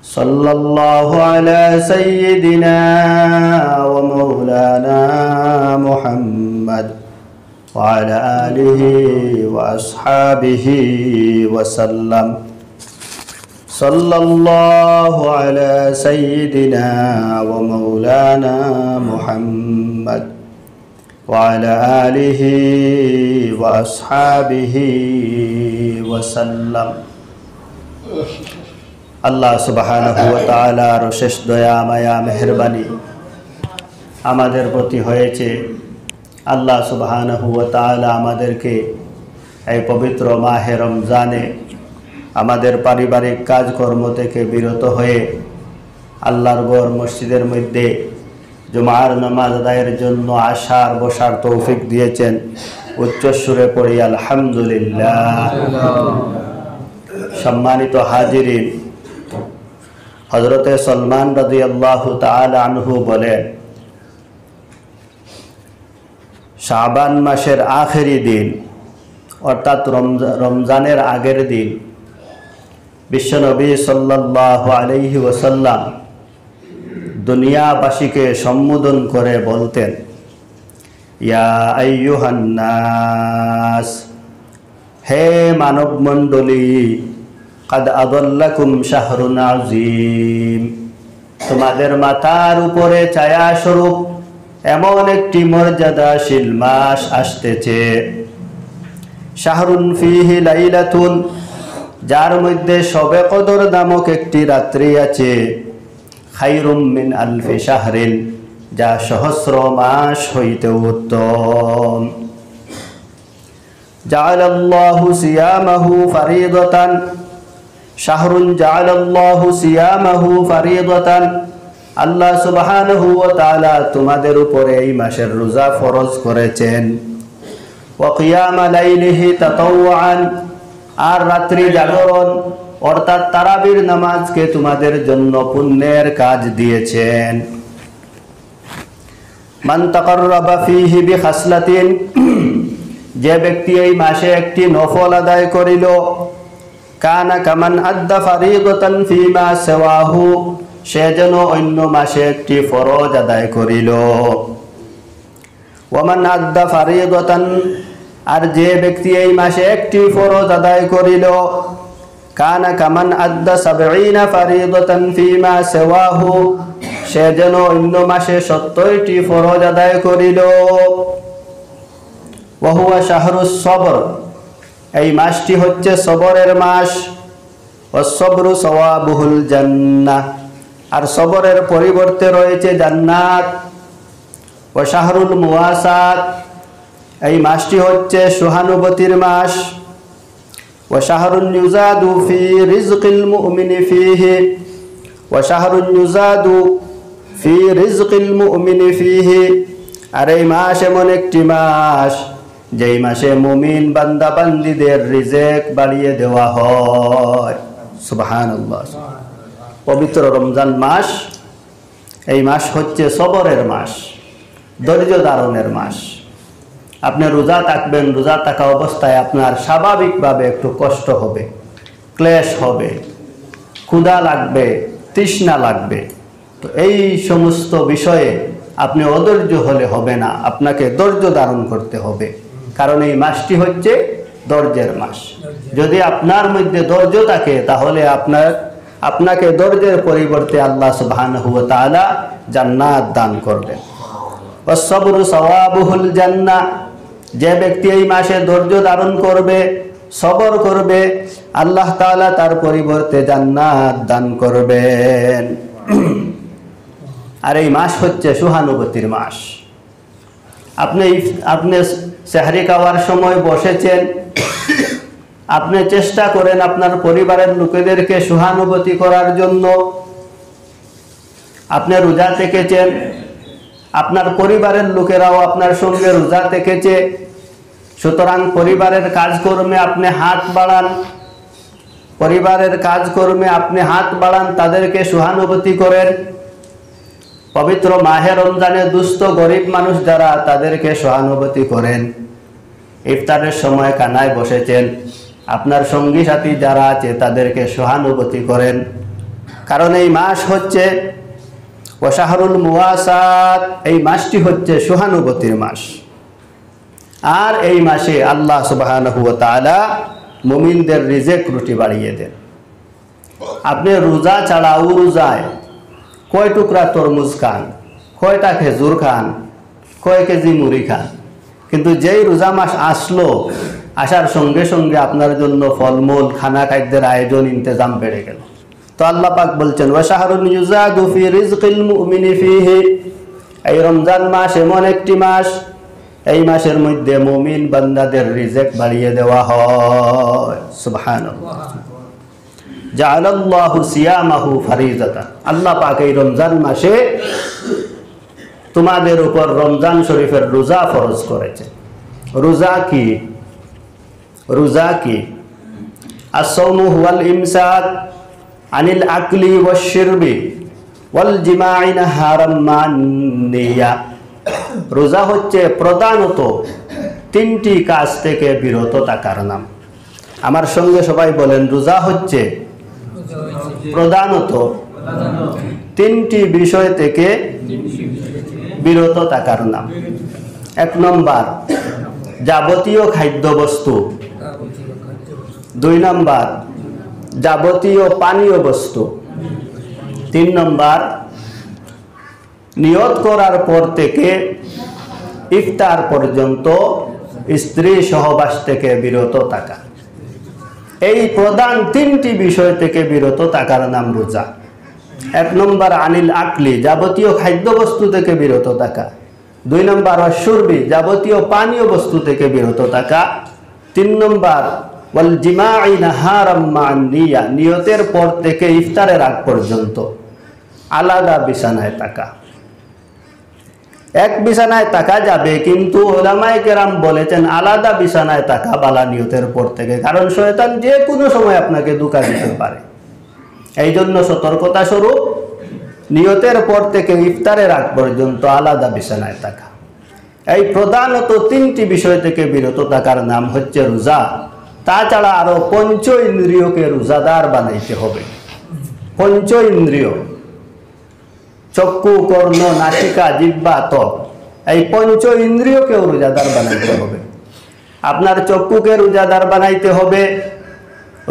सल्लल्लाहु अला सय्यिदिना व मौलाना मुहम्मद व अला आलिहि व अस्हाबिहि व सल्लम। सल्लल्लाहु अला सय्यिदिना व मौलाना मुहम्मद व अला आलिहि व अस्हाबिहि व सल्लम। আল্লাহ সুবহানাহু ওয়া তাআলার শেষ দয়া মায়া মেহেরবানি আমাদের প্রতি হয়েছে। আল্লাহ সুবহানাহু ওয়া তাআলা আমাদেরকে এই পবিত্র মাহে রমজানে আমাদের পারিবারিক কাজকর্ম থেকে বিরত হয়ে আল্লাহর ঘর মসজিদের মধ্যে জুমার নামাজ আদায়ের জন্য আসার বসার তৌফিক দিয়েছেন। উচ্চ সুরে পড়ি আলহামদুলিল্লাহ। সম্মানিত হাজিরিন, হযরতে সলমান রাদিয়াল্লাহু তাআলা আনহু বলেন, শাবান মাসের আখেরি দিন অর্থাৎ রমজানের আগের দিন বিশ্বনবী সাল্লাল্লাহু আলাইহি ওয়াসাল্লাম দুনিয়াবাসীকে সম্বোধন করে বলতেন, ইয়া আইয়ুহান নাস, হে মানব মণ্ডলী, কাদ আদাল্লাকুম শাহরুন আযীম, তোমাদের মাথার উপরে ছায়া স্বরূপ এমন একটি মর্যাদাশীল মাস আসতেছে। শাহরুন ফিহি লাইলাতুন, যার মধ্যে শবে কদর নামক একটি রাত্রি আছে। খায়রুম মিন আলফি শাহরিন, যা সহস্র মাস হইতে উত্তম। জাআলাল্লাহু সিয়ামাহু ফারিদাতান, শাহরুন জাআলাল্লাহু সিয়ামাহু ফারিদাতান, আল্লাহ সুবহানাহু ওয়া তাআলা তোমাদের উপরে এই মাসের রোজা ফরজ করেছেন। ওয়া কিয়ামা লাইলিহি তাতাওয়ান, আর রাত্রি জাগরণ অর্থাৎ তারাবির নামাজকে তোমাদের জন্য পুণ্যের কাজ দিয়েছেন। মান তাকাররাবা ফীহি বিখাসলাতিন, যে ব্যক্তি এই মাসে একটি নফল আদায় করিল, কানা কামান আদ্দা ফারিদাতান ফীমা সিওয়াহু, সে যেন অন্য মাসে একটি ফরজ আদায় করিল। ওয়ামান আদ্দা ফারিদাতান, আর যে ব্যক্তি এই মাসে একটি ফরজ আদায় করিল, কানা কামান আদ্দা সাবঈনা ফারিদাতান ফীমা সিওয়াহু, সে যেন অন্য মাসে 70টি ফরজ আদায় করিল। ওয়া হুয়া শাহরুস সবর, এই মাসটি হচ্ছে সবরের মাস। ওয়াস-সবরু সাওয়াবুহুল জান্নাহ, আর সবরের পরিবর্তে রয়েছে জান্নাত। ওয়া শাহরুল মুওয়াসাত, এই মাসটি হচ্ছে সহানুভূতির মাস। ওয়া শাহরুন ইউজাদু ফি রিজকিল মুমিনি ফীহি, ওয়া শাহরুন ইউজাদু ফি রিজকিল মুমিনি ফীহি, আর এই মাস এমন একটি মাস যেই মাসে মুমিন বান্দা বান্দীদের রিজেক বাড়িয়ে দেওয়া হয়। সুবহানাল্লাহ। পবিত্র রমজান মাস, এই মাস হচ্ছে সবরের মাস, ধৈর্য ধারণের মাস। আপনি রোজা থাকবেন, রোজা থাকা অবস্থায় আপনার স্বাভাবিকভাবে একটু কষ্ট হবে, ক্লেশ হবে, ক্ষুধা লাগবে, তৃষ্ণা লাগবে। তো এই সমস্ত বিষয়ে আপনি অধৈর্য হলে হবে না, আপনাকে ধৈর্য ধারণ করতে হবে, কারণ এই মাসটি হচ্ছে ধৈর্যের মাস। যদি আপনার মধ্যে ধৈর্য থাকে তাহলে আপনাকে ধৈর্যের পরিবর্তে আল্লাহ সুবহানাহু ওয়া তাআলা জান্নাত দান করবেন। ওয়াস-সাবরু সাওয়াবুহুল জান্নাহ, যে ব্যক্তি এই মাসে ধৈর্য ধারণ করবে, সবর করবে, আল্লাহ তাআলা তার পরিবর্তে জান্নাত দান করবেন। আর এই মাস হচ্ছে সহানুভূতির মাস। আপনি সেহরি খাওয়ার সময় বসেছেন, আপনি চেষ্টা করেন আপনার পরিবারের লোকেদেরকে সহানুভূতি করার জন্য। আপনি রোজা থেকেছেন, আপনার পরিবারের লোকেরাও আপনার সঙ্গে রোজা থেকেছে, সুতরাং পরিবারের কাজকর্মে আপনি হাত বাড়ান, পরিবারের কাজকর্মে আপনি হাত বাড়ান, তাদেরকে সহানুভূতি করেন। পবিত্র মাহে রমজানে দুস্থ গরিব মানুষ যারা, তাদেরকে সহানুভূতি করেন। ইফতারের সময় কানায় বসেছেন, আপনার সঙ্গী সাথী যারা আছে তাদেরকে সহানুভূতি করেন। কারণ এই মাস হচ্ছে ওয়াশাহরুল মুওয়াসাত, এই মাসটি হচ্ছে সহানুভূতির মাস। আর এই মাসে আল্লাহ সুবহানাহু ওয়া তাআলা মুমিনদের রিজিক রুটি বাড়িয়ে দেন। আপনি রোজা ছাড়াও রোজায় কয় টুকরা তরমুজ খান, কয়টা খেজুর খান, কয় কেজি মুড়ি খান, কিন্তু যেই রোজা মাস আসলো, আসার সঙ্গে সঙ্গে আপনার জন্য ফলমূল খানা খাদ্যের আয়োজন ইন্তজাম বেড়ে গেল। তো আল্লাহ পাক বলছেন ওয়াশাহরুন ইউজাদু ফি রিজকিল মুমিনি ফিহি, এই রমজান মাস এমন একটি মাস, এই মাসের মধ্যে মুমিন বান্দাদের রিজিক বাড়িয়ে দেওয়া হয়। সুবহানাল্লাহ। জাআলাল্লাহু সিয়ামাহু ফারিজাতান, আল্লাহ পাক এই রমজান মাসে তোমাদের উপর রমজান শরীফের রোজা ফরজ করেছে। রোজা কি? রোজা কি? আস-সাওমু হুয়াল ইমসাক আনিল আকলি ওয়াশ শিরবি ওয়াল জিমা'i নাহারাম মান নিয়া। রোজা হচ্ছে প্রধানত তিনটি কাজ থেকে বিরত থাকার নাম। আমার সঙ্গে সবাই বলেন, রোজা হচ্ছে প্রধানত তিনটি বিষয় থেকে বিরত থাকার নাম। 1 নম্বর যাবতীয় খাদ্যবস্তু, 2 নম্বর যাবতীয় পানীয় বস্তু, 3 নম্বর নিয়ত করার পর থেকে ইফতার পর্যন্ত স্ত্রী সহবাস থেকে বিরত থাকা। এই প্রধান তিনটি বিষয় থেকে বিরত থাকার নাম রোজা। 1 নম্বর আনিল আকলি, যাবতীয় খাদ্যবস্তু থেকে বিরত থাকা। 2 নম্বর অশুরবি, যাবতীয় পানীয় বস্তু থেকে বিরত থাকা। 3 নম্বর ওয়াল জিমা'i নাহারাম মান নিয়া, নিয়তের পর থেকে ইফতারের আগ পর্যন্ত আলাদা বিছানায় থাকা। এক বিছানায় থাকা যাবে, কিন্তু উলামায়ে কেরাম বলেছেন আলাদা বিছানায় থাকা বালা নিয়তের পর থেকে, কারণ শয়তান যে কোনো সময় আপনাকে ধোঁকা দিতে পারে। এই জন্য সতর্কতা স্বরূপ নিয়তের পর থেকে ইফতারের আগ পর্যন্ত আলাদা বিছানায় থাকা। এই প্রধানত তিনটি বিষয় থেকে বিরত থাকার নাম হচ্ছে রোজা। তাছাড়া আরো পঞ্চ ইন্দ্রিয়কে রোজাদার বানাইতে হবে। পঞ্চ ইন্দ্রিয়, চক্ষু, কর্ণ, নাসিকা, জিহ্বা, ত্বক, এই পঞ্চ ইন্দ্রিয়কেও রোজাদার বানাইতে হবে। আপনার চক্ষুকে রোজাদার বানাইতে হবে।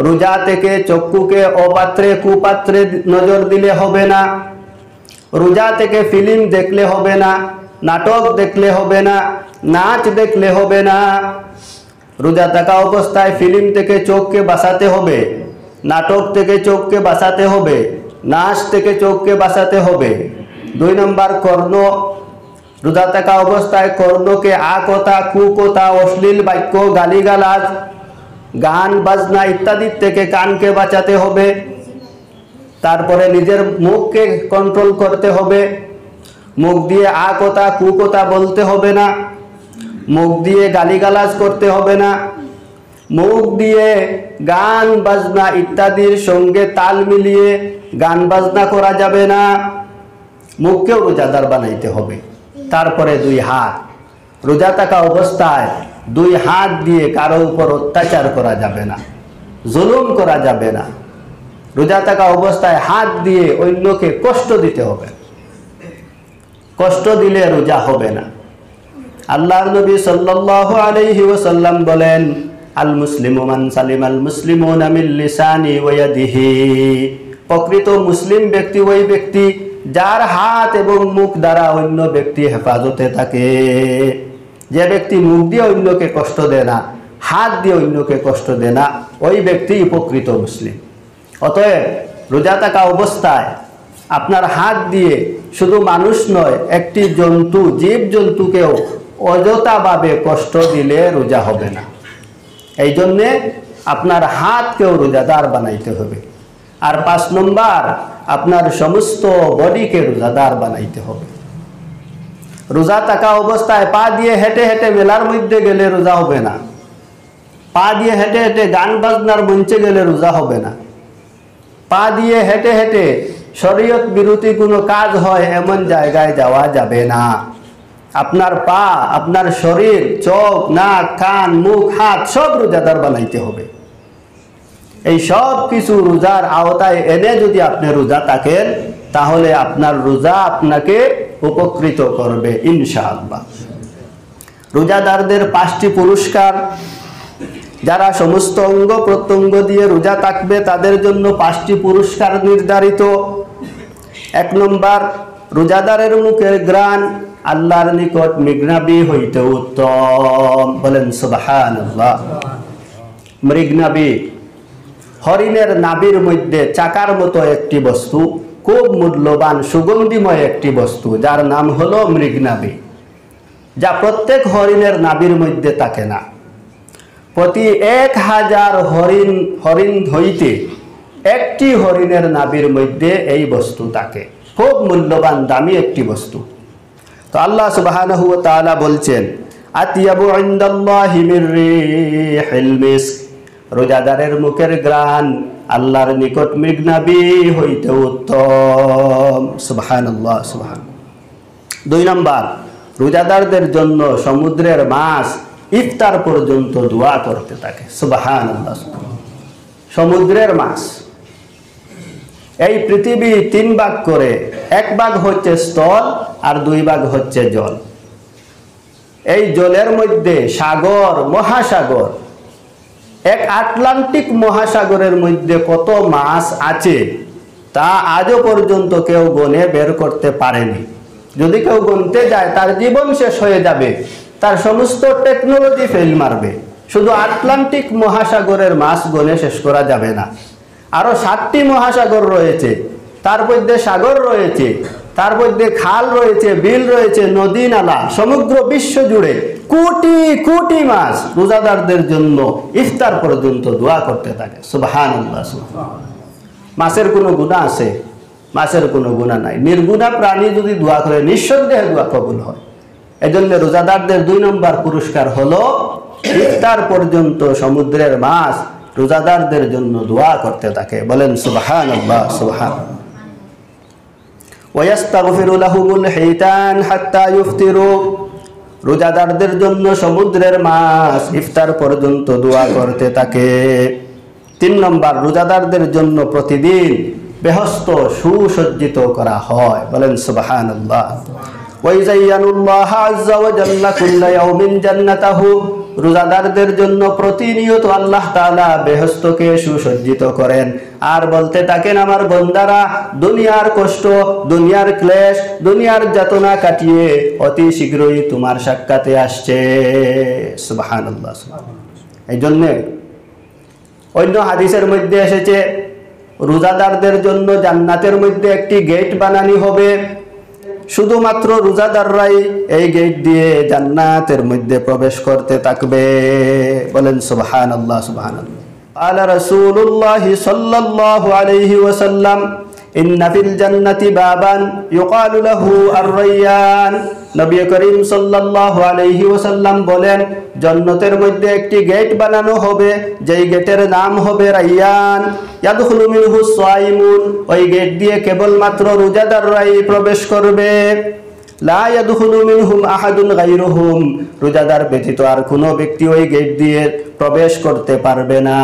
রোজা থেকে চক্ষুকে অপাত্রে কুপাত্রে নজর দিলে হবে না। রোজা থেকে ফিল্ম দেখলে হবে না, নাটক দেখলে হবে না, নাচ দেখলে হবে না। রোজা থাকা অবস্থায় ফিল্ম থেকে চোখকে বাঁচাতে হবে, নাটক থেকে চোখকে বাঁচাতে হবে, নাচ থেকে চোখকে বাঁচাতে হবে। 2 নম্বর কর্ণ, রোজা থাকা অবস্থায় কর্ণকে আকথা, কুকথা, অশ্লীল বাক্য, গালিগালাজ, গান বাজনা ইত্যাদি থেকে কানকে বাঁচাতে হবে। তারপরে নিজের মুখকে কন্ট্রোল করতে হবে। মুখ দিয়ে আকথা, কুকথা বলতে হবে না, মুখ দিয়ে গালিগালাজ করতে হবে না, মুখ দিয়ে গান বাজনা ইত্যাদির সঙ্গে তাল মিলিয়ে গান বাজনা করা যাবে না। মুখকেও রোজাদার বানাইতে হবে। তারপরে 2 হাত, রোজা থাকা অবস্থায় 2 হাত দিয়ে কারো উপর অত্যাচার করা যাবে না, জুলুম করা যাবে না। রোজা থাকা অবস্থায় হাত দিয়ে অন্যকে কষ্ট দিতে হবে, কষ্ট দিলে রোজা হবে না। আল্লাহর নবী সাল্লাল্লাহু আলাইহি ওয়াসাল্লাম বলেন, আল মুসলিমু মান সালিমাল মুসলিমুনা মিন লিসানি ওয়া ইয়াদিহি, প্রকৃত মুসলিম ব্যক্তি ওই ব্যক্তি যার হাত এবং মুখ দ্বারা অন্য ব্যক্তি হেফাজতে থাকে। যে ব্যক্তি মুখ দিয়ে অন্যকে কষ্ট দেয় না, হাত দিয়ে অন্যকে কষ্ট দেয় না, ওই ব্যক্তি প্রকৃত মুসলিম। অতএব রোজা থাকা অবস্থায় আপনার হাত দিয়ে শুধু মানুষ নয়, একটি জন্তু, জীব জন্তুকেও অযথাভাবে কষ্ট দিলে রোজা হবে না। এই জন্যে আপনার হাতকেও রোজাদার বানাইতে হবে। আর 5 নম্বর, আপনার সমস্ত বডিকে রোজাদার বানাইতে হবে। রোজা থাকা অবস্থায় পা দিয়ে হেঁটে হেঁটে মেলার মধ্যে গেলে রোজা হবে না। পা দিয়ে হেঁটে হেঁটে গান বাজনার মঞ্চে গেলে রোজা হবে না। পা দিয়ে হেঁটে হেঁটে শরীয়ত বিরোধী কোনো কাজ হয় এমন জায়গায় যাওয়া যাবে না। আপনার পা, আপনার শরীর, চোখ, নাক, কান, মুখ, হাত সব রোজাদার বানাইতে হবে। এই সব কিছু রোজার আওতায় এনে যদি আপনি রোজা থাকেন, তাহলে আপনার রোজা আপনাকে উপকৃত করবে ইনশাআল্লাহ। রোজাদারদের 5টি পুরস্কার। যারা সমস্ত অঙ্গ প্রত্যঙ্গ দিয়ে রোজা থাকবে তাদের জন্য 5টি পুরস্কার নির্ধারিত। 1 নম্বর, রোজাদারের মুখের ঘ্রাণ আল্লাহর নিকট মৃগনাভি হইতে উত্তম। বলেন সুবহানাল্লাহ। মৃগনাভি হরিণের নাভির মধ্যে চাকার মতো একটি বস্তু, খুব মূল্যবান সুগন্ধিময় একটি বস্তু, যার নাম হলো মৃগনাভি, যা প্রত্যেক হরিণের নাভির মধ্যে থাকে না। প্রতি 1000 হরিণ হইতে একটি হরিণের নাভির মধ্যে এই বস্তু থাকে। খুব মূল্যবান দামি একটি বস্তু। তো আল্লাহ সুবহানাহু ওয়া তাআলা বলছেন, আতিয়াবু ইনদাল্লাহি মির রিহিল মিস্ক, রোজাদারের মুখের ঘ্রাণ আল্লাহর নিকট মৃগনাভি হইতে উত্তম। সুবহানাল্লাহ, সুবহান। 2 নম্বর, রোজাদারদের জন্য সমুদ্রের মাছ ইফতার পর্যন্ত দোয়া করতে থাকে। সুবহানাল্লাহ। সমুদ্রের মাছ, এই পৃথিবী 3 ভাগ করে, 1 ভাগ হচ্ছে স্থল আর 2 ভাগ হচ্ছে জল। এই জলের মধ্যে সাগর, মহাসাগর, এক আটলান্টিক মহাসাগরের মধ্যে কত মাছ আছে তা আজও পর্যন্ত কেউ গণে বের করতে পারেনি। যদি কেউ গণতে যায় তার জীবন শেষ হয়ে যাবে, তার সমস্ত টেকনোলজি ফেল মারবে। শুধু আটলান্টিক মহাসাগরের মাছ গণে শেষ করা যাবে না। আরো 7টি মহাসাগর রয়েছে, তার মধ্যে সাগর রয়েছে, তার মধ্যে খাল রয়েছে, বিল রয়েছে, নদী নালা, সমগ্র বিশ্ব জুড়ে কোটি কোটি মাছ রোজাদারদের জন্য ইফতার পর্যন্ত দোয়া করতে থাকে। সুবহানাল্লাহ, সুবহানাল্লাহ। মাছের কোনো গুনাহ আছে? মাছের কোনো গুনাহ নাই। নির্গুনাহ প্রাণী যদি দোয়া করে নিঃসন্দেহে দোয়া কবুল হয়। এজন্য রোজাদারদের 2 নম্বর পুরস্কার হলো ইফতার পর্যন্ত সমুদ্রের মাছ রোজাদারদের জন্য দোয়া করতে থাকে। বলেন সুবহানাল্লাহ, সুবহানাল্লাহ। ওয়াস্তাগফিরু লাহুমুল হিতান হাত্তা ইফতিরু, রোজাদারদের জন্য সমুদ্রের মাছ ইফতার পর্যন্ত দোয়া করতে থাকে। 3 নম্বর, রোজাদারদের জন্য প্রতিদিন বেহেশত সুসজ্জিত করা হয়। বলেন সুবহানাল্লাহ। ওয়াইযায়্যানুল্লাহু আযজা ওয়া জাল্লা কুল্লা ইয়াউমিন জান্নাতাহু, রোজাদারদের জন্য প্রতিনিয়ত আল্লাহ তাআলা বেহেশতকে সুসজ্জিত করেন আর বলতে থাকেন, আমার বান্দারা দুনিয়ার কষ্ট, দুনিয়ার ক্লেশ, দুনিয়ার যাতনা কাটিয়ে অতি শীঘ্রই তোমার সাক্ষাতে আসছে। সুবহানাল্লাহ। এই জন্য অন্য হাদিসের মধ্যে এসেছে, রোজাদারদের জন্য জান্নাতের মধ্যে একটি গেট বানানো হবে। শুধুমাত্র রোজাদাররাই এই গেট দিয়ে জান্নাতের মধ্যে প্রবেশ করতে থাকবে। বলেন সুবহানাল্লাহ, সুবহানাল্লাহ। আলা রাসূলুল্লাহ সাল্লাল্লাহু আলাইহি ওয়াসাল্লাম, ইন্না ফিল জান্নাতি বাবান ইউকালু লাহু আর-রায়্যান, নবী করিম সাল্লাল্লাহু আলাইহি ওয়াসাল্লাম বলেন, জান্নাতের মধ্যে একটি গেট বানানো হবে, যেই গেটের নাম হবে রায়্যান। ইয়াদখুলু মিনহু সাইমুন, ওই গেট দিয়ে কেবলমাত্র রোজাদাররাই প্রবেশ করবে। লা ইয়াদখুলু মিনহুম আহাদুন গায়রুহুম, রোজাদার ব্যতীত আর কোনো ব্যক্তি ওই গেট দিয়ে প্রবেশ করতে পারবে না।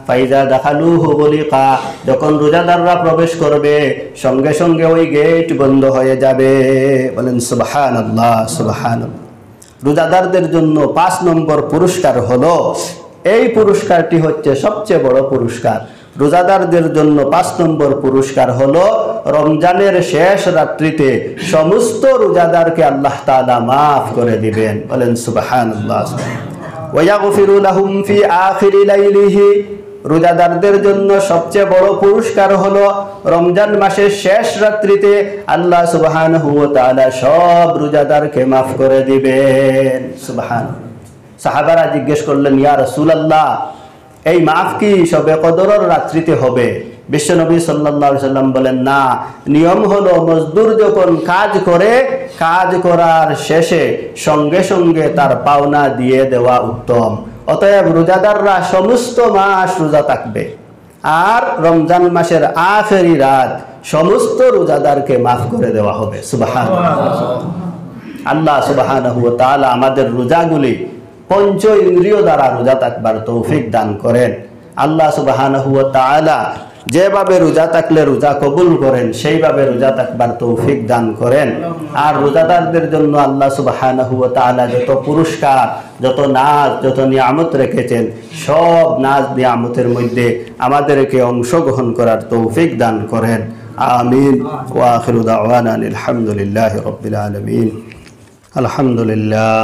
ফাইজা দাখালুহু গুলিকা, যখন রোজাদাররা প্রবেশ করবে সঙ্গে সঙ্গে ওই গেট বন্ধ হয়ে যাবে। বলেন সুবহানাল্লাহ, সুবহানাল্লাহ। রোজাদারদের জন্য 5 নম্বর পুরস্কার হলো, এই পুরস্কারটি হচ্ছে সবচেয়ে বড় পুরস্কার। রোজাদারদের জন্য 5 নম্বর পুরস্কার হলো, রমজানের শেষ রাত্রিতে সমস্ত রোজাদারকে আল্লাহ তাআলা মাফ করে দিবেন। বলেন সুবহানাল্লাহ। ওয়া ইয়াগফিরু লাহুম ফি আখিরি লাইলিহি, রোজাদারদের জন্য সবচেয়ে বড় পুরস্কার হলো রমজান মাসের শেষ রাত্রিতে আল্লাহ সুবহানাহু ওয়া তাআলা সব রোজাদারকে মাফ করে দিবেন। সুবহানাল্লাহ। সাহাবারা জিজ্ঞেস করলেন, ইয়া রাসূলুল্লাহ, এই মাফ কি শবে কদরের রাত্রিতে হবে? বিশ্বনবী সাল্লাল্লাহু আলাইহি সাল্লাম বলেন, না, নিয়ম হলো মজদুর যখন কাজ করে, কাজ করার শেষে সঙ্গে সঙ্গে তার পাওনা দিয়ে দেওয়া উত্তম। অতএব রোজাদাররা সমস্ত মাস রোজা থাকবে, আর রমজান মাসের আখেরি রাত সমস্ত রোজাদারকে মাফ করে দেওয়া হবে। সুবহানাল্লাহ। আল্লাহ সুবহানাহু ওয়া তাআলা আমাদের রোজাগুলি পঞ্চ ইন্দ্রিয় দ্বারা রোজা থাকবার তৌফিক দান করেন। আল্লাহ সুবহানাহু ওয়া তাআলা যেভাবে রোজা থাকলে রোজা কবুল করেন সেইভাবে রোজা থাকবার তৌফিক দান করেন। আর রোজাদারদের জন্য আল্লাহ সুবহানাহু ওয়া তাআলা যত পুরস্কার, যত নাজ, যত নিয়ামত রেখেছেন, সব নাজ নিয়ামতের মধ্যে আমাদেরকে অংশগ্রহণ করার তৌফিক দান করেন। আমিন। ওয়া আখিরু দাওয়ানা আলহামদুলিল্লাহি রাব্বিল আলামিন। আলহামদুলিল্লাহ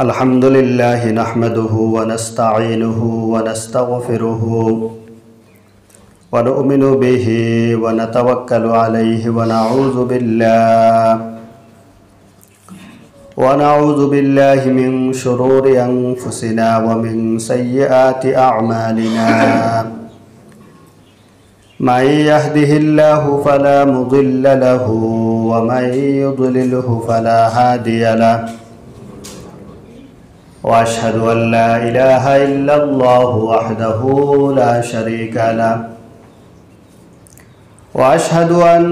الحمد لله نحمده ونستعينه ونستغفره ونؤمن به ونتوكل عليه ونعوذ بالله من شرور أنفسنا ومن سيئات أعمالنا من يهده الله فلا مضل له ومن يضلله فلا هادي له وأشهد أن لا إله إلا الله وحده لا شريك له وأشهد أن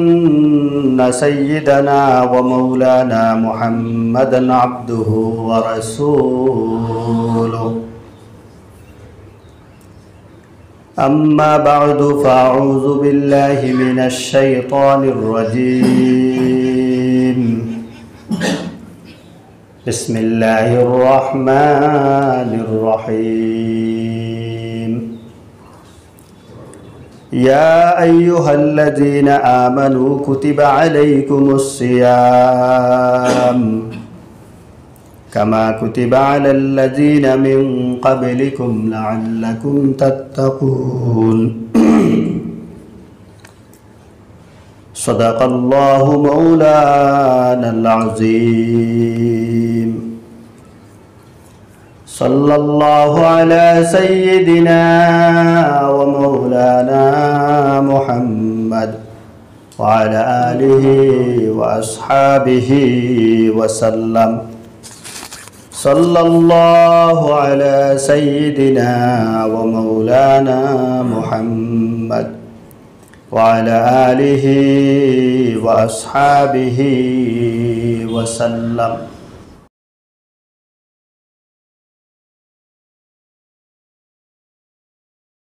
سيدنا ومولانا محمدا عبده ورسوله أما بعد فأعوذ بالله من الشيطان الرجيم بسم الله الرحمن الرحيم يا أيها الذين آمنوا كتب عليكم الصيام كما كتب على الذين من قبلكم لعلكم تتقون صدق الله مولانا العظيم صلى الله على سيدنا ومولانا محمد وعلى آله وأصحابه وسلم صلى الله على سيدنا ومولانا محمد وعلى آله وأصحابه وسلم